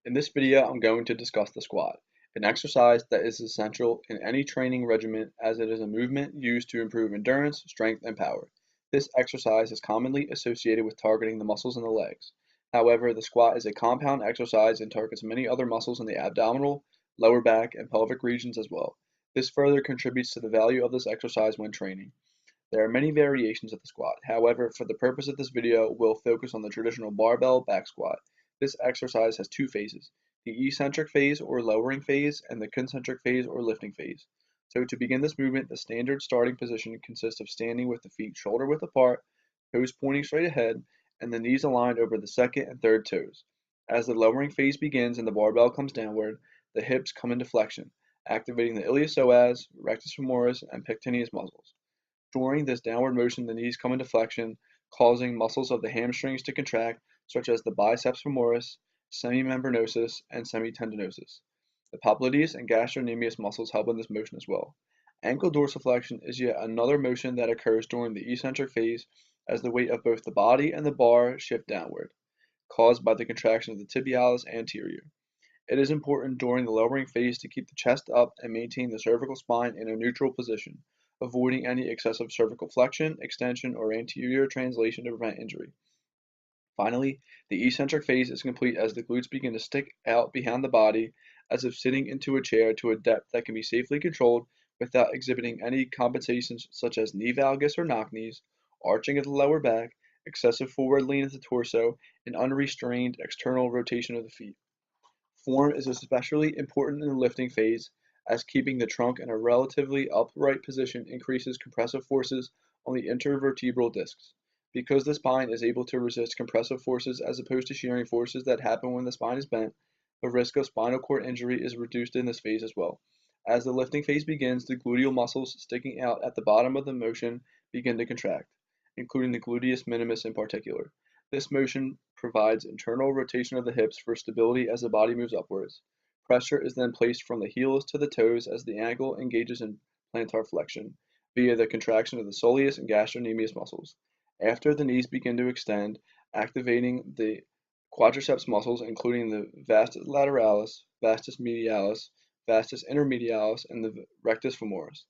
In this video, I'm going to discuss the squat, an exercise that is essential in any training regimen as it is a movement used to improve endurance, strength, and power. This exercise is commonly associated with targeting the muscles in the legs. However, the squat is a compound exercise and targets many other muscles in the abdominal, lower back, and pelvic regions as well. This further contributes to the value of this exercise when training. There are many variations of the squat. However, for the purpose of this video, we'll focus on the traditional barbell back squat. This exercise has two phases, the eccentric phase or lowering phase and the concentric phase or lifting phase. So to begin this movement, the standard starting position consists of standing with the feet shoulder width apart, toes pointing straight ahead, and the knees aligned over the second and third toes. As the lowering phase begins and the barbell comes downward, the hips come into flexion, activating the iliopsoas, rectus femoris, and pectineus muscles. During this downward motion, the knees come into flexion, causing muscles of the hamstrings to contract, such as the biceps femoris, semimembranosus, and semitendinosus. The popliteus and gastrocnemius muscles help in this motion as well. Ankle dorsiflexion is yet another motion that occurs during the eccentric phase as the weight of both the body and the bar shift downward, caused by the contraction of the tibialis anterior. It is important during the lowering phase to keep the chest up and maintain the cervical spine in a neutral position, avoiding any excessive cervical flexion, extension, or anterior translation to prevent injury. Finally, the eccentric phase is complete as the glutes begin to stick out behind the body as if sitting into a chair to a depth that can be safely controlled without exhibiting any compensations such as knee valgus or knock knees, arching of the lower back, excessive forward lean of the torso, and unrestrained external rotation of the feet. Form is especially important in the lifting phase, as keeping the trunk in a relatively upright position increases compressive forces on the intervertebral discs. Because the spine is able to resist compressive forces as opposed to shearing forces that happen when the spine is bent, the risk of spinal cord injury is reduced in this phase as well. As the lifting phase begins, the gluteal muscles sticking out at the bottom of the motion begin to contract, including the gluteus minimus in particular. This motion provides internal rotation of the hips for stability as the body moves upwards. Pressure is then placed from the heels to the toes as the ankle engages in plantar flexion via the contraction of the soleus and gastrocnemius muscles. After the knees begin to extend, activating the quadriceps muscles, including the vastus lateralis, vastus medialis, vastus intermedialis, and the rectus femoris.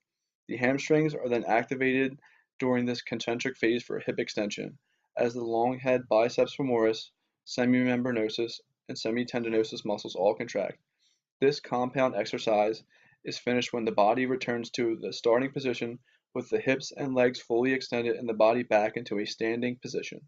The hamstrings are then activated during this concentric phase for hip extension, as the long head biceps femoris, semimembranosus, and semitendinosus muscles all contract. This compound exercise is finished when the body returns to the starting position with the hips and legs fully extended and the body back into a standing position.